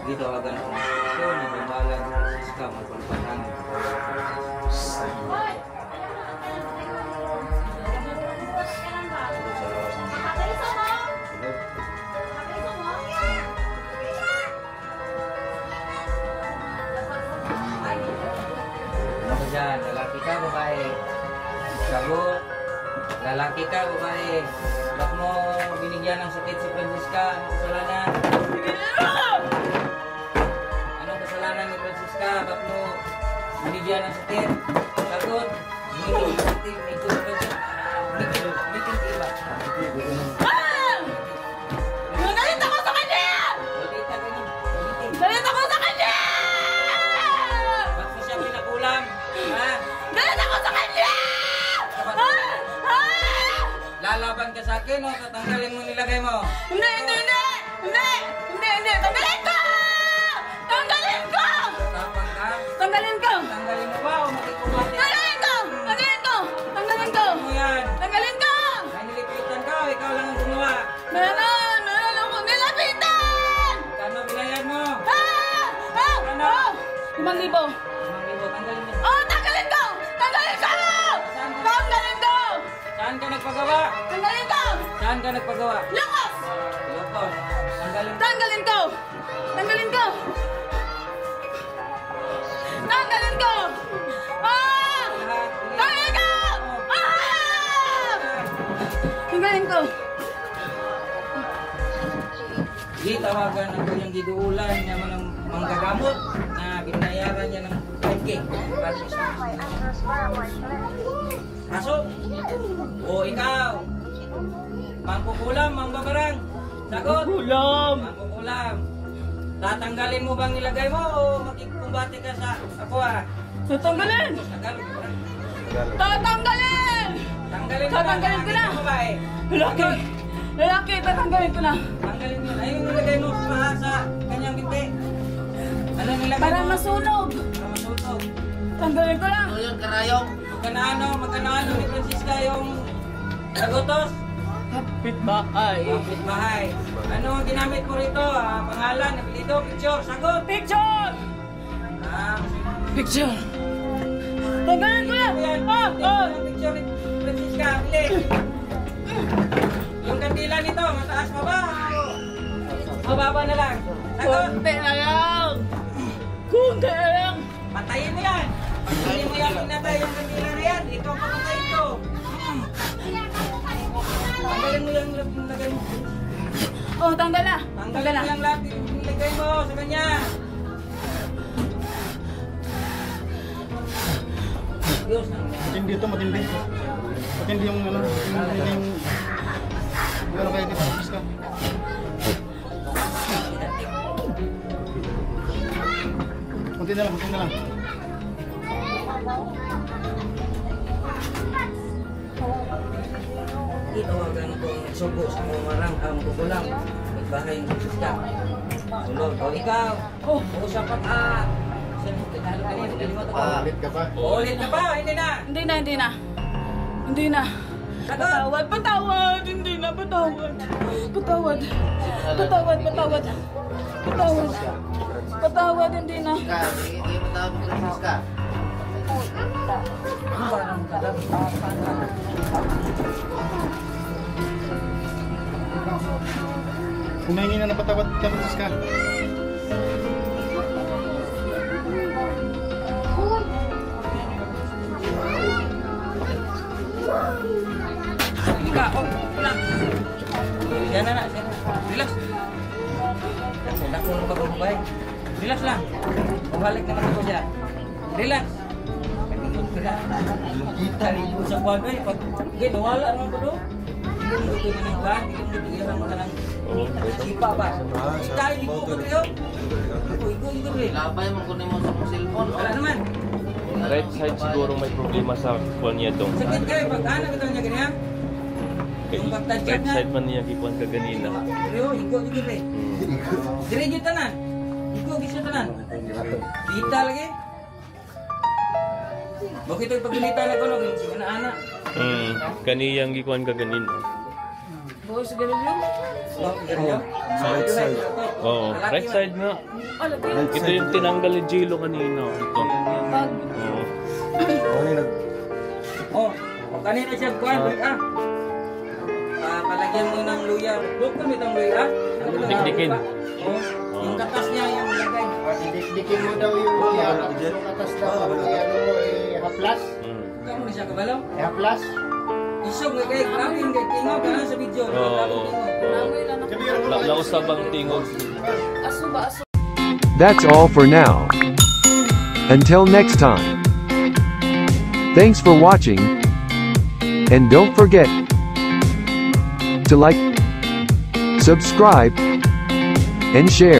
Dito agad ako. Ito, nagmamalang sa scam, magpapanahan. Ano ko dyan? Lalaki ka, babae? Sagot. Lalaki ka, babae? Ba't mo binigyan ng sakit si Francisca? Anong kasalanan? Anong kasalanan ni Francisca? Ba't mo binigyan ng sakit? Sagot. Binigyan ng sakit. Galit ako sa kanya! Galit ako sa kanya! Ba't mo siya pinakulam? Ha? Galit ako sa kanya! Lalaban ka sa akin o tatanggalin mo nilagay mo? Hindi! Tanggalin ko! Tanggalin ko! Tapang ka? Tanggalin ko! Tanggalin mo ba o makikubati? Tanggalin ko! Tanggalin ko! Tanggalin ko! Ano mo yan? Tanggalin ko! Ay nilipitan ka o ikaw lang ang gumawa? Meron ako nilapitan! Kano binayad mo? Ano? 5,000. 5,000, tanggalin mo. Oh, tanggalin ko! Tanggalin ko! Tanggalin ko! Saan ka nagpagawa? Tanggalin ko! Saan ka nagpagawa? Locos! Locos. Tanggalin mo. Tanggalin ko! Tanggalin ko! Tanggalin ko! Ah! Tanggalin ko! Ah! Tanggalin ko! Di tawagan ako yung giduulan niya ng manggagamot na binayaran niya ng 5K. Pasok! O ikaw! Mangkukulam, mangbabarang! Sagot! Mangkukulam! Tatanggalin mo bang nilagay mo o makikumbati ka sa ako ah? Tatanggalin! Tatanggalin! Tanggalin mo Tatanggalin ko na! babae. Lalaki! Lalaki! Tatanggalin ko na! Tanggalin mo. Ayun nilagay mo sa kanyang binti. Ano nilagay mo? Para masunog! Para masunog. Tanggalin ko na! Ano yun, karayong? Magkano ni Francisca yung sagotos? Kapitbahay! Kapitbahay. Ano ang ginamit mo rito? Pangalan, apelyido, picture, sagot. Picture! Picture! Tanggalin ko na! Yan. Ang picture ni Francisca, bilis. Yung kandila nito, mataas pa ba? Mababa na lang. Sagot. Kunti na lang! Kunti na lang! Patayin mo yan. Patayin mo yan, pinatay yung kandila na yan. Ikaw papatayin ko. Tanggalin mo yung lagay mo. Oh, tanggal na! Tanggalin mo yung lahat yung nilagay mo sa kanya. Diyos na. Matindi ito, matindi. Matindi yung ano, matindi yung... Pero kaya dito, tapos ka. Kunti na lang, kunti na lang. Itawagan kong nagsubo sa mga marang ang kukulang. Magbahay yung Francisca. Sulod. O ikaw. Usap ka. Ulit ka pa. Ulit ka ba? Hindi na. Hindi na! Sagot. Patawad! Hindi na! Patawad! Patawad! Hindi na! Hindi mo tawag mo Francisca. Parang kadang. Humingi na ng patawad ka, Francisca. Hindi ka. Relax. Yan na. Relax. Ako na pag-ubay. Relax lang. Pabalik naman ako siya. Relax. Kita rin po sa kwan. Pag nawala naman ko doon. Hindi mo ito ng kwan. Hindi mo ito ng mga sipa ba? Kaya hindi ko ito. Iko rin. Labay mo kunin mo sa mong cellphone. Wala naman. Right side siguro may problema sa phone niya dong. Sakit kayo pag anak ito niya ganyan. Yung pagtadjak Right na. side man niya kipuan ka ganina. Pero iko rin. Dire dito tanan. Ikaw, bisa tanan. Kita lagi. Bakit ito pagbilita na ko, no? Sige na, anak. Kaniyang gikuan ka ganin. Bawa sa ganun yun. Oh, ganyan. Right side. Oo, right side nga. Ah, lagi. Ito yung tinanggal ni Jilo kanina. Ito. Pag, Oo. Oh, kanina siya kuhan, palagyan mo ng luya. Bukod mo itong luya, Dikdikin. Oh, yung katas niya, yung lagay. Dikin mo daw yung luya. Yung katas daw. Ano mo haplas. Ikaw mo na siya kabalaw. Haplas. Isog nga kayo, grabe yung kay Tingog, ka sa video. Oo. namoy lang ako. Lausabang tingog. Aso ba, aso? That's all for now. Until next time. Thanks for watching. And don't forget to like, subscribe, and share.